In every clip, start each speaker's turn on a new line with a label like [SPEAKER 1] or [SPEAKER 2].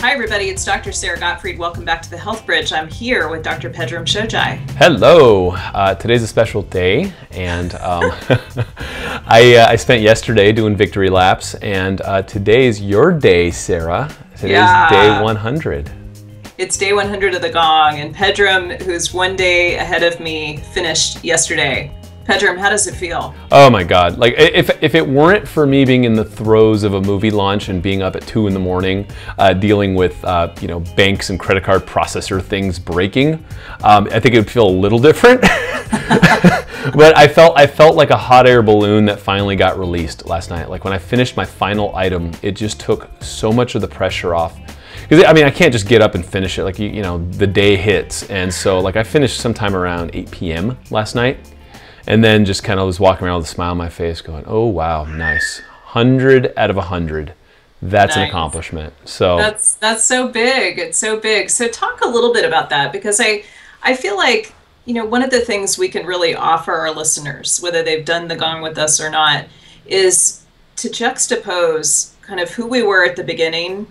[SPEAKER 1] Hi, everybody. It's Dr. Sara Gottfried. Welcome back to the Health Bridge. I'm here with Dr. Pedram Shojai.
[SPEAKER 2] Hello. Today's a special day, and I spent yesterday doing victory laps, and today's your day, Sara. Today's day 100.
[SPEAKER 1] It's day 100 of the Gong, and Pedram, who's one day ahead of me, finished yesterday. Pedram, how does it feel?
[SPEAKER 2] Oh my God! Like if it weren't for me being in the throes of a movie launch and being up at 2 in the morning, dealing with banks and credit card processor things breaking, I think it would feel a little different. But I felt like a hot air balloon that finally got released last night. Like when I finished my final item, it just took so much of the pressure off. Because I mean, I can't just get up and finish it. Like the day hits, and so like I finished sometime around 8 p.m. last night. And then just kind of was walking around with a smile on my face going, oh, wow, nice. 100 out of 100. That's nice. An accomplishment. So that's so big. It's so big. So talk a little bit about that, because I feel like, one of the things we can really offer our listeners, whether they've done the Gong with us or not, is to juxtapose kind of who we were at the beginning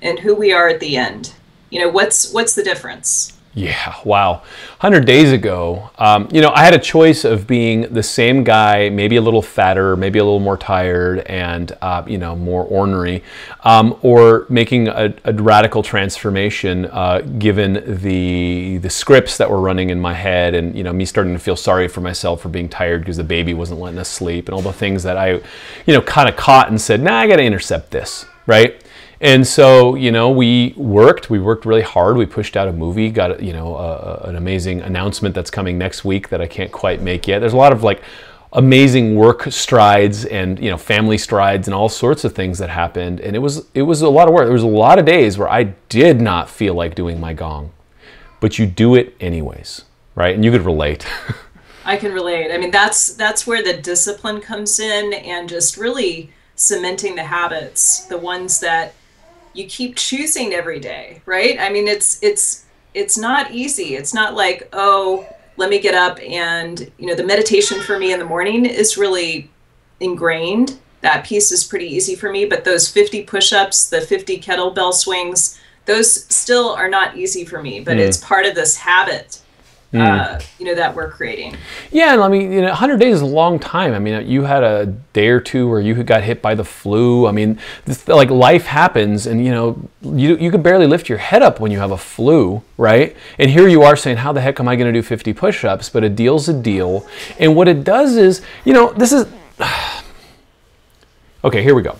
[SPEAKER 2] and who we are at the end. What's the difference? Yeah, wow. 100 days ago, I had a choice of being the same guy, maybe a little fatter, maybe a little more tired and, more ornery, or making a radical transformation given the scripts that were running in my head and, me starting to feel sorry for myself for being tired because the baby wasn't letting us sleep and all the things that I, kind of caught and said, nah, I got to intercept this, right? And so, we worked really hard. We pushed out a movie, got, an amazing announcement that's coming next week that I can't quite make yet. There's a lot of amazing work strides and, family strides and all sorts of things that happened. And it was a lot of work. There was a lot of days where I did not feel like doing my Gong, but you do it anyways, right? And you could relate.
[SPEAKER 1] I can relate. I mean, that's where the discipline comes in, and just really cementing the habits, the ones that you keep choosing every day, right? I mean, it's not easy. It's not like, oh, let me get up and, the meditation for me in the morning is really ingrained. That piece is pretty easy for me, but those 50 push-ups, the 50 kettlebell swings, those still are not easy for me, but it's part of this habit that we're creating. Yeah,
[SPEAKER 2] and I mean, 100 days is a long time. I mean, you had a day or two where you got hit by the flu. I mean, life happens, and you can barely lift your head up when you have a flu, right? And here you are saying, how the heck am I going to do 50 push-ups? But a deal's a deal. And what it does is, this is okay. Here we go.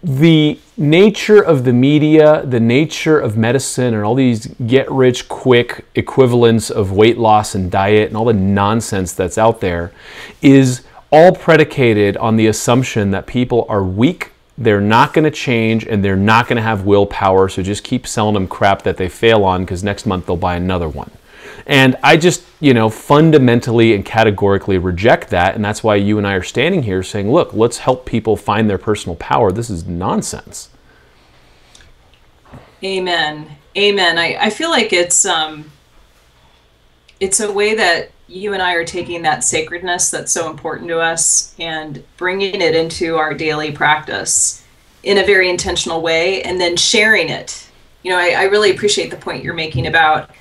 [SPEAKER 2] The nature of the media, the nature of medicine, and all these get-rich-quick equivalents of weight loss and diet and all the nonsense that's out there is all predicated on the assumption that people are weak, they're not going to change, and they're not going to have willpower, so just keep selling them crap that they fail on, because next month they'll buy another one. And I just, fundamentally and categorically reject that. And that's why you and I are standing here saying, look, let's help people find their personal power. This is nonsense.
[SPEAKER 1] Amen. Amen. I feel like it's a way that you and I are taking that sacredness that's so important to us and bringing it into our daily practice in a very intentional way, and then sharing it. I really appreciate the point you're making about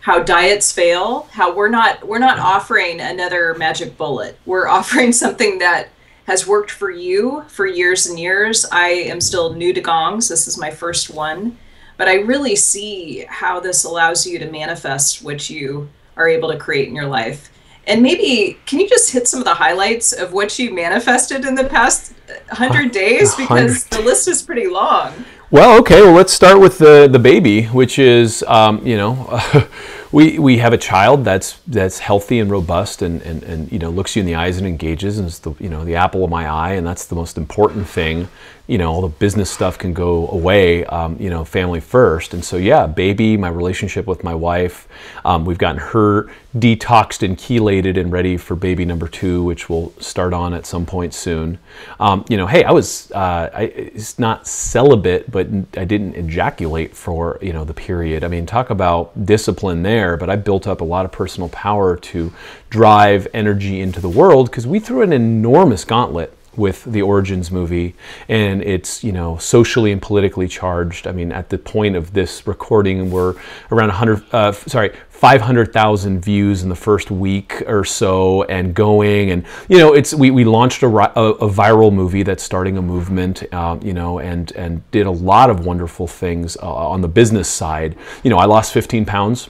[SPEAKER 1] how diets fail, how we're not offering another magic bullet. We're offering something that has worked for you for years and years. I am still new to gongs. This is my first one, but I really see how this allows you to manifest what you are able to create in your life. And maybe, can you just hit some of the highlights of what you manifested in the past 100 days? Because the list is pretty long.
[SPEAKER 2] Well, okay. Well, let's start with the baby, which is, we have a child that's healthy and robust and looks you in the eyes and engages, and it's the apple of my eye, and that's the most important thing. All the business stuff can go away, family first. And so, yeah, baby, my relationship with my wife, we've gotten her detoxed and chelated and ready for baby number 2, which will start on at some point soon. Hey, it's not celibate, but I didn't ejaculate for, the period. I mean, talk about discipline there, but I built up a lot of personal power to drive energy into the world, because we threw an enormous gauntlet with the Origins movie, and it's, you know, socially and politically charged. I mean, at the point of this recording, we're around 500,000 views in the first week or so, and going, and you know, we launched a viral movie that's starting a movement, you know, and did a lot of wonderful things on the business side. You know, I lost 15 pounds.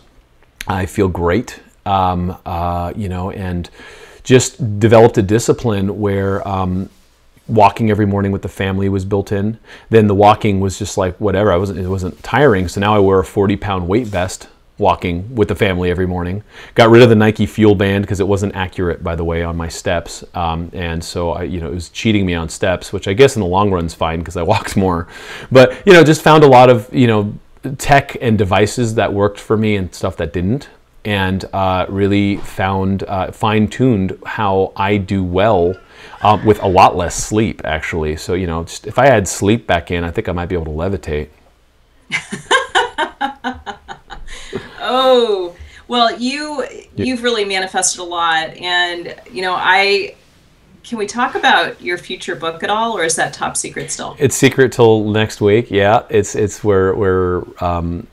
[SPEAKER 2] I feel great, you know, and just developed a discipline where walking every morning with the family was built in. Then the walking was just like whatever. It wasn't tiring. So now I wear a 40-pound weight vest walking with the family every morning. Got rid of the Nike Fuel Band because it wasn't accurate, by the way, on my steps. And so you know, it was cheating me on steps, which I guess in the long run is fine because I walked more. But you know, just found a lot of, you know, tech and devices that worked for me and stuff that didn't. And really found, fine-tuned how I do well with a lot less sleep, actually. So, you know, just, if I had sleep back in, I think I might be able to levitate.
[SPEAKER 1] Oh, well, you've really manifested a lot. And, you know, can we talk about your future book at all, or is that top secret still?
[SPEAKER 2] It's secret till next week. Yeah, we're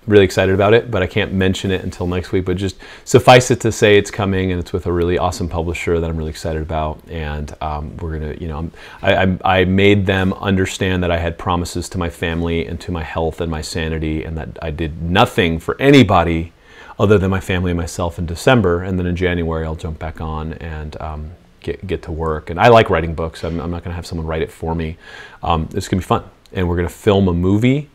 [SPEAKER 2] really excited about it, but I can't mention it until next week. But just suffice it to say, it's coming, and it's with a really awesome publisher that I'm really excited about. And we're gonna, you know, I made them understand that I had promises to my family and to my health and my sanity, and that I did nothing for anybody other than my family and myself in December, and then in January I'll jump back on and get to work. And I like writing books. I'm not going to have someone write it for me. It's going to be fun. And we're going to film a movie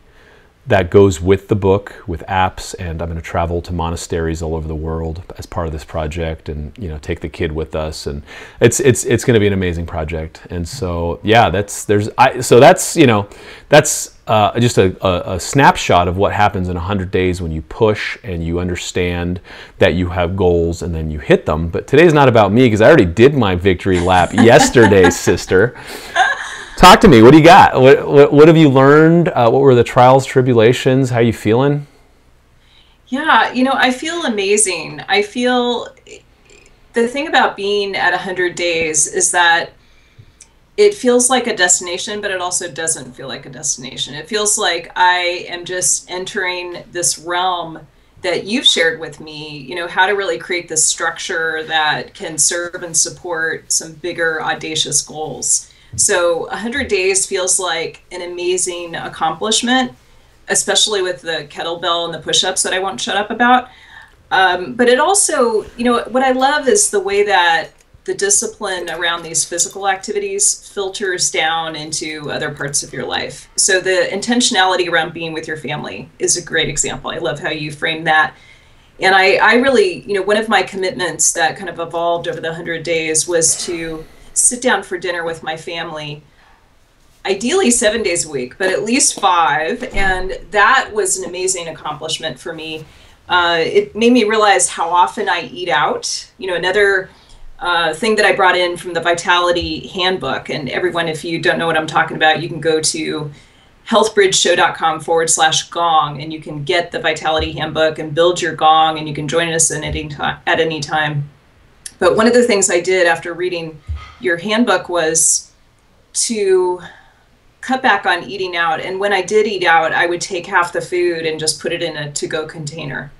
[SPEAKER 2] that goes with the book with apps, and I'm going to travel to monasteries all over the world as part of this project, and you know, take the kid with us, and it's going to be an amazing project. And so yeah, that's you know, that's just a snapshot of what happens in 100 days when you push and you understand that you have goals and then you hit them. But today's not about me because I already did my victory lap yesterday, sister. Talk to me. What do you got? What have you learned? What were the trials, tribulations? How are you feeling?
[SPEAKER 1] Yeah, you know, I feel amazing. I feel the thing about being at 100 days is that it feels like a destination, but it also doesn't feel like a destination. It feels like I am just entering this realm that you've shared with me, you know, how to really create this structure that can serve and support some bigger, audacious goals. So 100 days feels like an amazing accomplishment, especially with the kettlebell and the push-ups that I won't shut up about. But it also, you know, what I love is the way that the discipline around these physical activities filters down into other parts of your life. So the intentionality around being with your family is a great example. I love how you frame that. And I really, you know, one of my commitments that kind of evolved over the 100 days was to sit down for dinner with my family, ideally 7 days a week, but at least 5. And that was an amazing accomplishment for me. It made me realize how often I eat out. You know, another thing that I brought in from the Vitality Handbook, and everyone, if you don't know what I'm talking about, you can go to healthbridgeshow.com/gong, and you can get the Vitality Handbook and build your gong, and you can join us at any time. But one of the things I did after reading your handbook was to cut back on eating out. And when I did eat out, I would take half the food and just put it in a to-go container.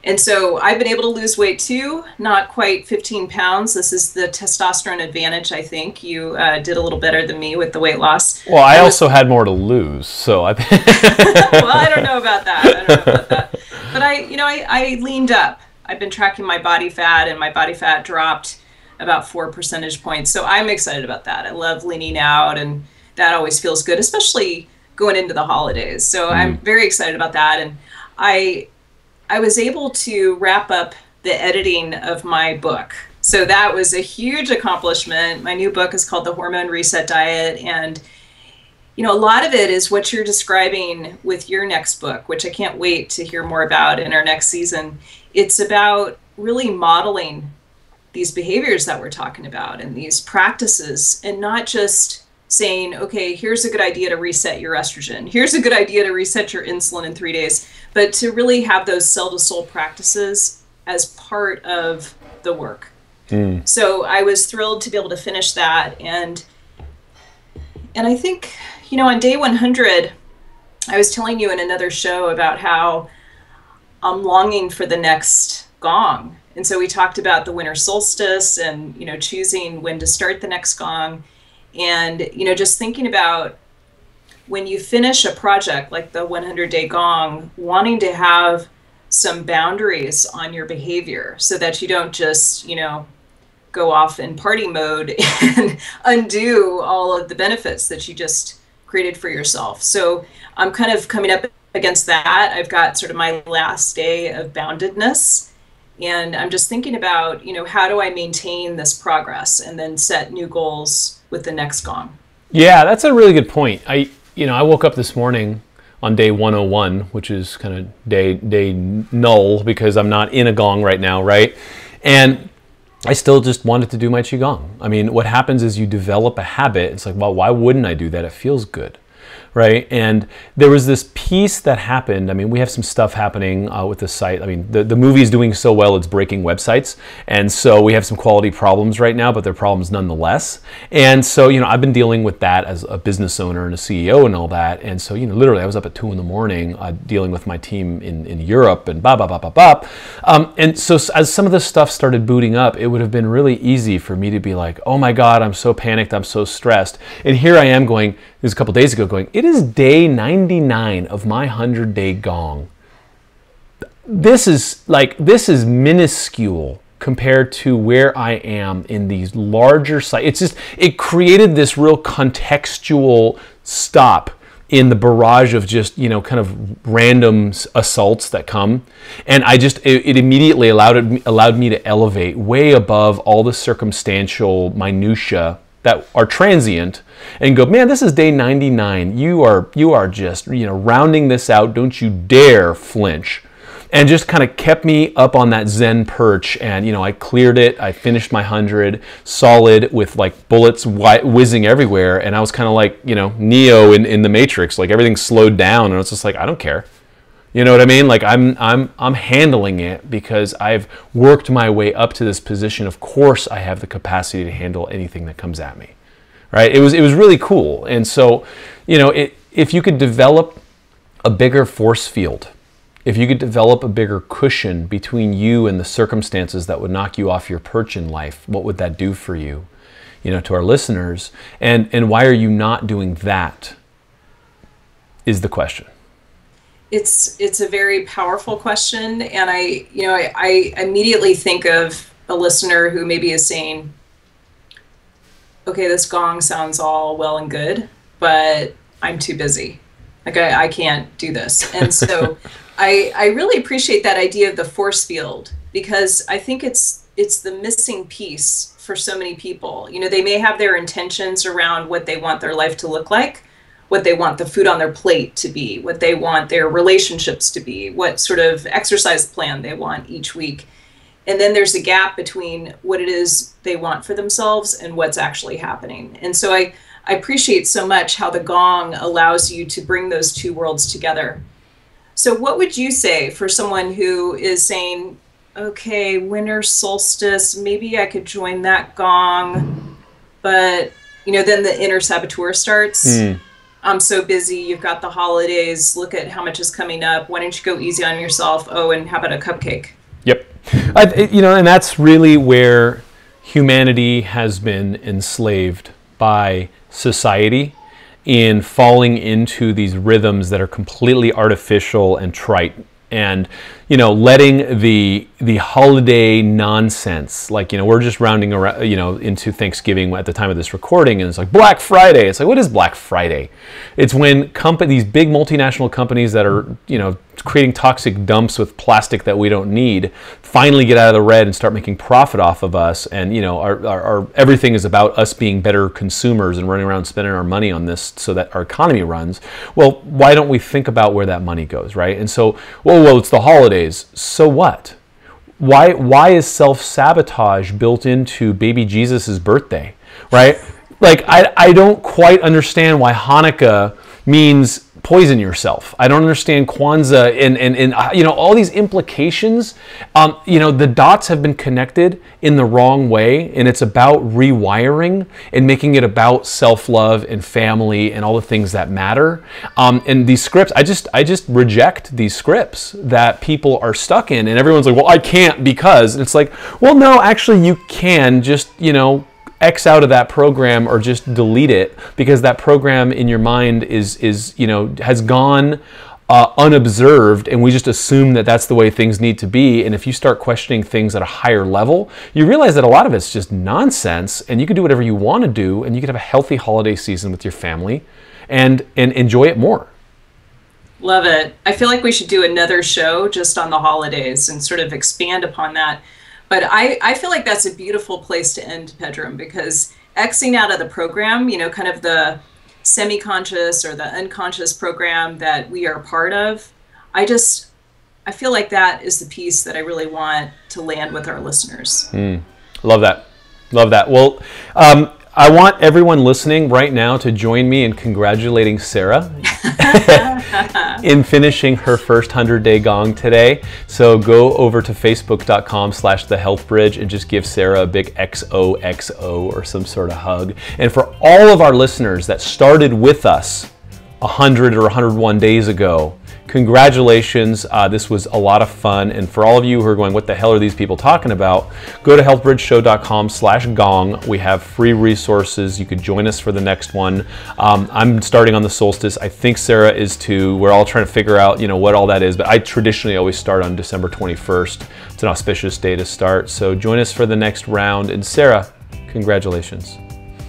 [SPEAKER 1] And so I've been able to lose weight too, not quite 15 pounds. This is the testosterone advantage, I think. You did a little better than me with the weight loss.
[SPEAKER 2] Well, I also had more to lose, so I
[SPEAKER 1] well, I don't know about that. But I leaned up. I've been tracking my body fat, and my body fat dropped about 4 percentage points. So I'm excited about that. I love leaning out, and that always feels good, especially going into the holidays. So I'm very excited about that. And I was able to wrap up the editing of my book. So that was a huge accomplishment. My new book is called The Hormone Reset Diet. And, you know, a lot of it is what you're describing with your next book, which I can't wait to hear more about in our next season. It's about really modeling these behaviors that we're talking about and these practices, and not just saying, okay, here's a good idea to reset your estrogen. Here's a good idea to reset your insulin in 3 days, but to really have those cell-to-soul practices as part of the work. So I was thrilled to be able to finish that. And And I think, on day 100, I was telling you in another show about how I'm longing for the next gong. And so we talked about the winter solstice and, choosing when to start the next gong. And, just thinking about when you finish a project like the 100-day gong, wanting to have some boundaries on your behavior so that you don't just, go off in party mode and undo all of the benefits that you just created for yourself. So I'm kind of coming up against that. I've got sort of my last day of boundedness, and I'm just thinking about, how do I maintain this progress and then set new goals with the next gong?
[SPEAKER 2] Yeah, that's a really good point. I woke up this morning on day 101, which is kind of day null because I'm not in a gong right now, right? And I still just wanted to do my Qigong. I mean, what happens is you develop a habit. It's like, well, why wouldn't I do that? It feels good, right? And there was this piece that happened. I mean, we have some stuff happening with the site. I mean, the movie is doing so well, it's breaking websites. And so we have some quality problems right now, but they're problems nonetheless. And so, I've been dealing with that as a business owner and a CEO and all that. And so, literally I was up at 2 a.m. Dealing with my team in Europe and blah, blah, blah, blah, blah. And so as some of this stuff started booting up, it would have been really easy for me to be like, oh my God, I'm so panicked, I'm so stressed. And here I am going, this was a couple days ago, going, it is day 99 of my 100-day gong. This is minuscule compared to where I am in these larger sites. It created this real contextual stop in the barrage of just, kind of random assaults that come. And it immediately allowed me to elevate way above all the circumstantial minutia that are transient and go, man, this is day 99. You are just, rounding this out. Don't you dare flinch. And just kind of kept me up on that Zen perch. And, I cleared it. I finished my 100 solid with like bullets whizzing everywhere. And I was kind of like, Neo in the Matrix, like everything slowed down. And I was just like, I don't care. You know what I mean? Like I'm handling it because I've worked my way up to this position. Of course, I have the capacity to handle anything that comes at me, right? It was really cool. And so, if you could develop a bigger force field, if you could develop a bigger cushion between you and the circumstances that would knock you off your perch in life, what would that do for you? To our listeners, and why are you not doing that? Is the question.
[SPEAKER 1] It's a very powerful question, and I immediately think of a listener who maybe is saying, okay, this gong sounds all well and good, but I'm too busy. Like I can't do this. And so I really appreciate that idea of the force field, because I think it's the missing piece for so many people. They may have their intentions around what they want their life to look like, what they want the food on their plate to be, what they want their relationships to be, what sort of exercise plan they want each week. And then there's a gap between what it is they want for themselves and what's actually happening. And so I appreciate so much how the gong allows you to bring those two worlds together. So what would you say for someone who is saying, okay, winter solstice, maybe I could join that gong, but then the inner saboteur starts. I'm so busy. You've got the holidays. Look at how much is coming up. Why don't you go easy on yourself? Oh, and how about a cupcake?
[SPEAKER 2] Yep. And that's really where humanity has been enslaved by society in falling into these rhythms that are completely artificial and trite. And, letting the holiday nonsense, like, we're just rounding around, into Thanksgiving at the time of this recording, and it's like Black Friday. It's like, what is Black Friday? It's when these big multinational companies that are, creating toxic dumps with plastic that we don't need finally get out of the red and start making profit off of us. And, our everything is about us being better consumers and running around spending our money on this so that our economy runs. Well, why don't we think about where that money goes, right? And so, well, it's the holidays. So what? Why is self-sabotage built into baby Jesus's birthday, right? Like, I don't quite understand why Hanukkah means poison yourself. I don't understand Kwanzaa and you know, all these implications. You know, the dots have been connected in the wrong way, and it's about rewiring and making it about self-love and family and all the things that matter. And these scripts, I just reject these scripts that people are stuck in, and everyone's like, well, I can't because, and it's like, well, no, actually you can, just, you know, X out of that program or just delete it, because that program in your mind is you know, has gone unobserved, and we just assume that that's the way things need to be. And if you start questioning things at a higher level, you realize that a lot of it's just nonsense, and you can do whatever you want to do, and you can have a healthy holiday season with your family and enjoy it more.
[SPEAKER 1] Love it. I feel like we should do another show just on the holidays and sort of expand upon that. But I feel like that's a beautiful place to end, Pedram, because Xing out of the program, you know, kind of the semi-conscious or the unconscious program that we are part of, I feel like that is the piece that I really want to land with our listeners.
[SPEAKER 2] Love that. Love that. Well, I want everyone listening right now to join me in congratulating Sara in finishing her first 100-day gong today. So go over to facebook.com/thehealthbridge and just give Sara a big XOXO or some sort of hug. And for all of our listeners that started with us 100 or 101 days ago, congratulations. This was a lot of fun. And for all of you who are going, what the hell are these people talking about? Go to healthbridgeshow.com/gong. We have free resources. You could join us for the next one. I'm starting on the solstice. I think Sara is too. We're all trying to figure out, you know, what all that is. But I traditionally always start on December 21st. It's an auspicious day to start. So join us for the next round. And Sara, congratulations.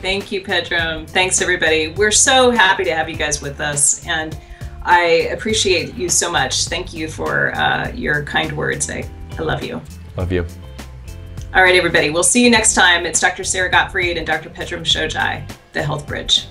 [SPEAKER 1] Thank you, Pedram. Thanks, everybody. We're so happy to have you guys with us. And I appreciate you so much. Thank you for your kind words. I love you.
[SPEAKER 2] Love you.
[SPEAKER 1] All right, everybody. We'll see you next time. It's Dr. Sara Gottfried and Dr. Pedram Shojai, The Health Bridge.